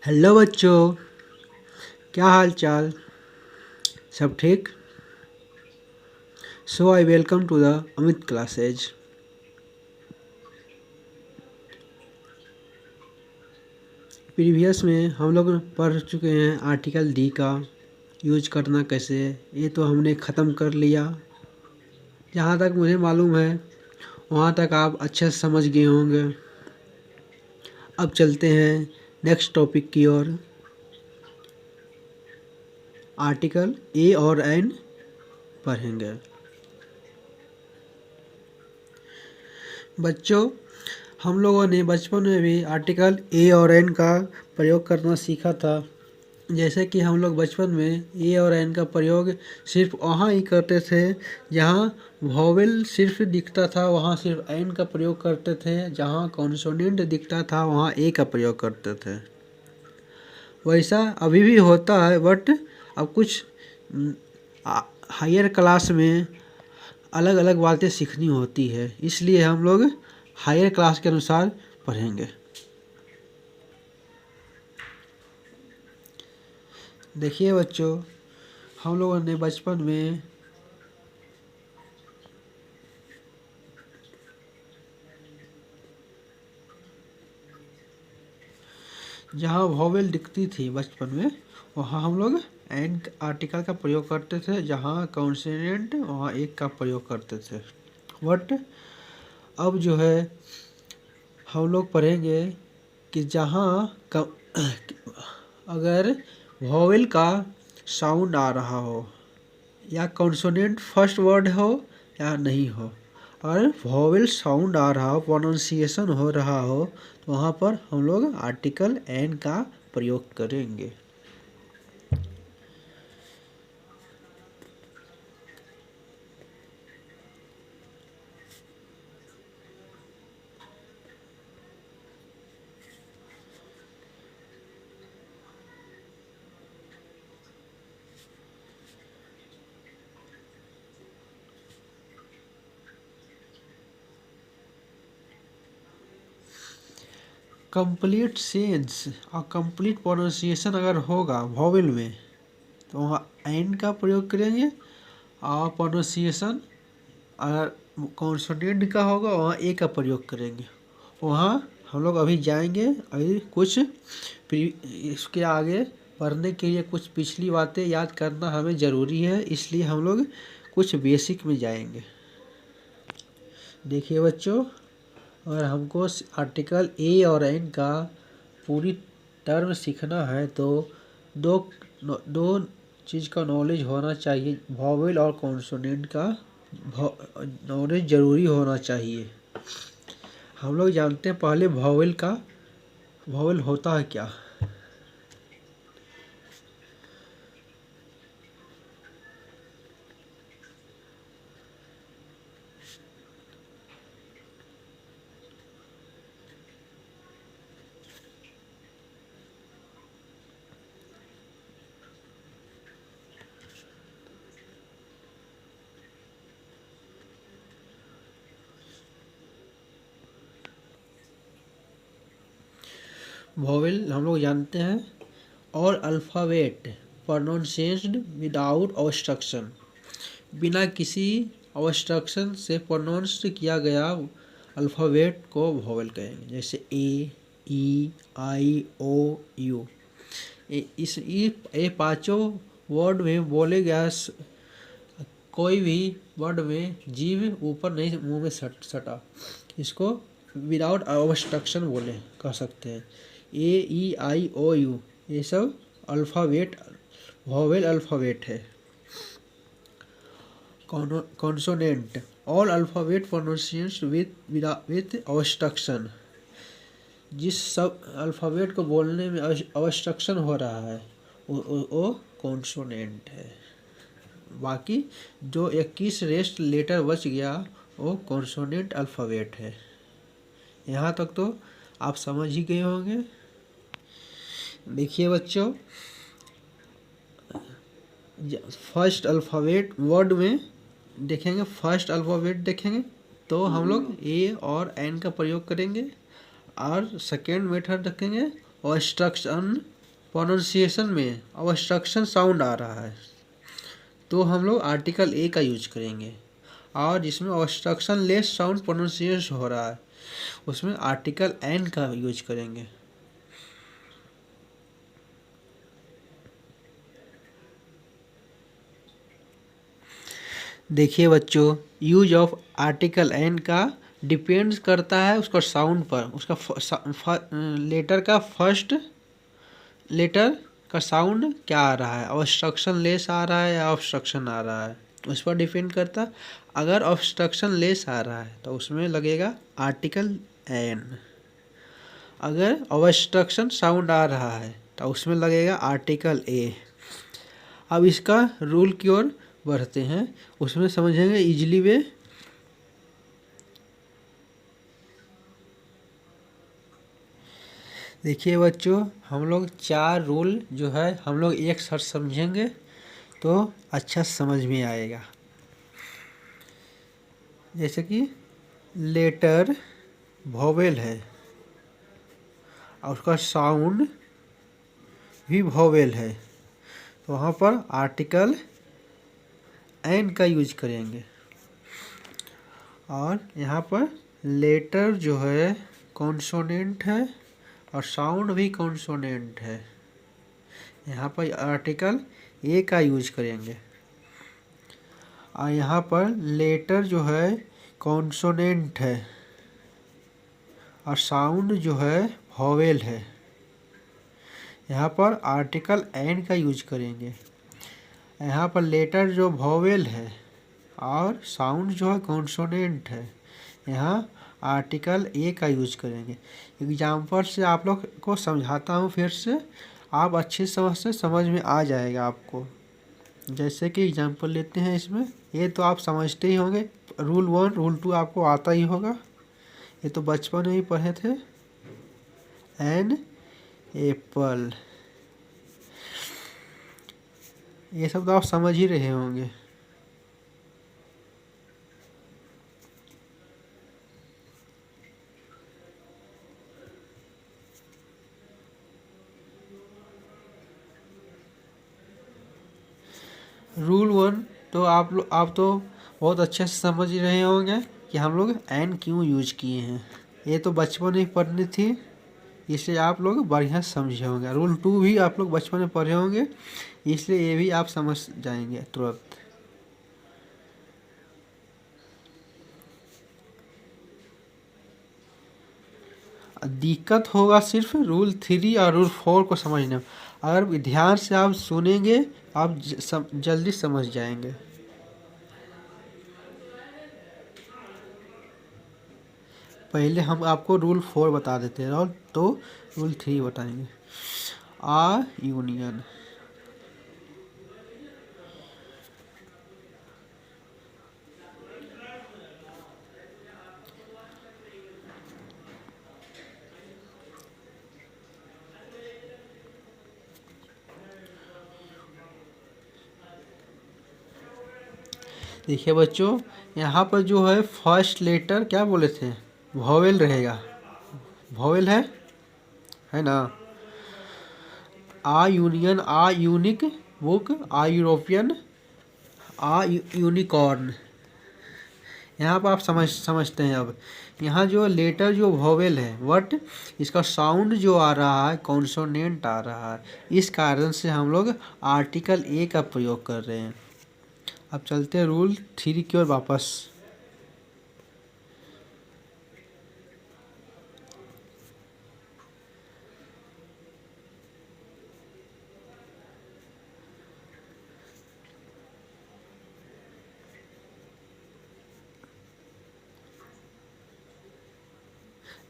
Hello बच्चों, क्या हाल चाल? सब ठीक? So I welcome to the Amit classes. Previous में हम लोग पढ़ चुके हैं आर्टिकल डी का यूज करना कैसे। ये तो हमने ख़त्म कर लिया। जहाँ तक मुझे मालूम है वहाँ तक आप अच्छे से समझ गए होंगे। अब चलते हैं नेक्स्ट टॉपिक की ओर। आर्टिकल ए और एन पढ़ेंगे। बच्चों, हम लोगों ने बचपन में भी आर्टिकल ए और एन का प्रयोग करना सीखा था। जैसे कि हम लोग बचपन में ए और एन का प्रयोग सिर्फ वहाँ ही करते थे जहाँ वॉवेल सिर्फ दिखता था, वहाँ सिर्फ एन का प्रयोग करते थे। जहाँ कॉन्सोनेंट दिखता था वहाँ ए का प्रयोग करते थे। वैसा अभी भी होता है, बट अब कुछ हायर क्लास में अलग अलग बातें सीखनी होती है, इसलिए हम लोग हायर क्लास के अनुसार पढ़ेंगे। देखिए बच्चों, हम लोगों ने बचपन में जहाँ वॉवेल दिखती थी बचपन में, वहाँ हम लोग एंड आर्टिकल का प्रयोग करते थे। जहाँ कॉन्सोनेंट वहाँ एक का प्रयोग करते थे। बट अब जो है हम लोग पढ़ेंगे कि जहाँ अगर वॉवेल का साउंड आ रहा हो या कॉन्सोनेंट फर्स्ट वर्ड हो या नहीं हो, और वॉवेल साउंड आ रहा हो, प्रोनाउंसिएशन हो रहा हो, तो वहाँ पर हम लोग आर्टिकल एन का प्रयोग करेंगे। कंप्लीट सेंस और कंप्लीट प्रोनाउंसिएशन अगर होगा वॉवेल में, तो वहाँ एन का प्रयोग करेंगे। और प्रोनाउंसिएशन अगर कॉन्सोनेंट का होगा वहाँ ए का प्रयोग करेंगे। वहाँ हम लोग अभी जाएंगे। अभी कुछ इसके आगे पढ़ने के लिए कुछ पिछली बातें याद करना हमें ज़रूरी है, इसलिए हम लोग कुछ बेसिक में जाएंगे। देखिए बच्चों, अगर हमको आर्टिकल ए और एन का पूरी टर्म सीखना है तो दो दो चीज़ का नॉलेज होना चाहिए। वॉवेल और कॉन्सोनेंट का नॉलेज ज़रूरी होना चाहिए। हम लोग जानते हैं पहले वॉवेल होता है क्या। वॉवेल हम लोग जानते हैं और अल्फ़ाबेट प्रोनाउंसिएशन विदाउट ऑब्स्ट्रक्शन, बिना किसी ऑब्स्ट्रक्शन से प्रोनाउंस किया गया अल्फ़ाबेट को वॉवेल कहेंगे। जैसे ए, ई, आई, ओ, यू। ये पांचों वर्ड में बोले गया कोई भी वर्ड में जीभ ऊपर नहीं मुंह में सटा, इसको विदाउट ऑब्स्ट्रक्शन बोले कह सकते हैं। ए, ई, आई, ओ, यू ये सब अल्फ़ाबेट वॉवेल अल्फ़ाबेट है। Consonant all alphabet pronunciation with obstruction, जिस सब अल्फ़ाबेट को बोलने में ऑब्स्ट्रक्शन हो रहा है वो कॉन्सोनेंट है। बाकी जो 21 रेस्ट लेटर बच गया वो कॉन्सोनेंट अल्फ़ाबेट है। यहाँ तक तो आप समझ ही गए होंगे। देखिए बच्चों, फर्स्ट अल्फ़ाबेट वर्ड में देखेंगे, फर्स्ट अल्फ़ाबेट देखेंगे तो हम लोग ए और एन का प्रयोग करेंगे। और सेकेंड मेथड रखेंगे ऑब्स्ट्रक्शन प्रोनाउंसिएशन में ऑब्स्ट्रक्शन साउंड आ रहा है तो हम लोग आर्टिकल ए का यूज करेंगे, और जिसमें ऑब्स्ट्रक्शन लेस साउंड प्रोनाउंसिएशन हो रहा है उसमें आर्टिकल एन का यूज करेंगे। देखिए बच्चों, यूज ऑफ आर्टिकल एन का डिपेंड्स करता है उसका साउंड पर, उसका लेटर का फर्स्ट लेटर का साउंड क्या आ रहा है, ऑब्स्ट्रक्शन लेस आ रहा है या ऑब्स्ट्रक्शन आ रहा है, उस पर डिपेंड करता। अगर ऑब्स्ट्रक्शन लेस आ रहा है तो उसमें लगेगा आर्टिकल एन, अगर ऑब्स्ट्रक्शन साउंड आ रहा है तो उसमें लगेगा आर्टिकल ए। अब इसका रूल की ओर बढ़ते हैं, उसमें समझेंगे इजीली वे। देखिए बच्चों, हम लोग 4 रूल जो है हम लोग एक साथ समझेंगे तो अच्छा समझ में आएगा। जैसे कि लेटर वोवेल है और उसका साउंड भी वोवेल है तो वहाँ पर आर्टिकल एन का यूज करेंगे। और यहाँ पर लेटर जो है कॉन्सोनेंट है और साउंड भी कॉन्सोनेंट है, यहाँ पर आर्टिकल ए का यूज करेंगे। और यहाँ पर लेटर जो है कॉन्सोनेंट है और साउंड जो है वोवेल है, यहाँ पर आर्टिकल एन का यूज करेंगे। यहाँ पर लेटर जो वोवेल है और साउंड जो है कॉन्सोनेंट है, यहाँ आर्टिकल ए का यूज करेंगे। एग्जाम्पल से आप लोग को समझाता हूँ फिर से, आप अच्छी समझ में आ जाएगा आपको। जैसे कि एग्जाम्पल लेते हैं इसमें, ये तो आप समझते ही होंगे, रूल 1 रूल 2 आपको आता ही होगा, ये तो बचपन में ही पढ़े थे। एन एप्पल, ये सब तो आप समझ ही रहे होंगे। रूल 1 तो आप तो बहुत अच्छे से समझ ही रहे होंगे कि हम लोग एन क्यों यूज किए हैं, ये तो बचपन में पढ़नी थी, इसलिए आप लोग बढ़िया समझे होंगे। रूल 2 भी आप लोग बचपन में पढ़े होंगे, इसलिए ये भी आप समझ जाएंगे तुरंत। दिक्कत होगा सिर्फ रूल 3 और रूल 4 को समझने में, अगर ध्यान से आप सुनेंगे आप जल्दी समझ जाएंगे। पहले हम आपको रूल 4 बता देते हैं और तो रूल 3 बताएंगे। आ यूनियन, देखिए बच्चों, यहाँ पर जो है फर्स्ट लेटर क्या बोले थे, वोवेल रहेगा, वोवेल है ना। आ यूनियन, आ यूनिक बुक, आ यूरोपियन, आ यूनिकॉर्न। यहाँ पर आप समझते हैं। अब यहाँ जो लेटर जो वोवेल है बट इसका साउंड जो आ रहा है कॉन्सोनेंट आ रहा है, इस कारण से हम लोग आर्टिकल ए का प्रयोग कर रहे हैं। अब चलते हैं रूल 3 की ओर वापस।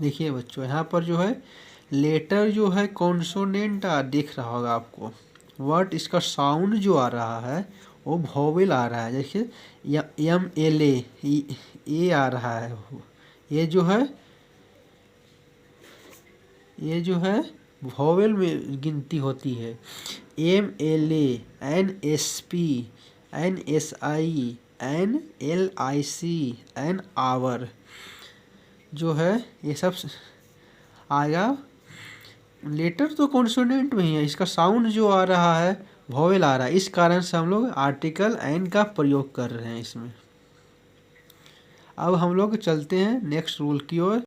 देखिए बच्चों, यहाँ पर जो है लेटर जो है कॉन्सोनेंट दिख रहा होगा आपको, बट इसका साउंड जो आ रहा है वो वोवेल आ रहा है। देखिए एम एल ए आ रहा है, ये जो है वोवेल में गिनती होती है। M L N S P, N S I, N L I C, N आवर जो है ये सब आएगा लेटर तो कॉन्सोनेंट में ही है, इसका साउंड जो आ रहा है वॉवेल आ रहा है, इस कारण से हम लोग आर्टिकल एन का प्रयोग कर रहे हैं इसमें। अब हम लोग चलते हैं नेक्स्ट रूल की ओर।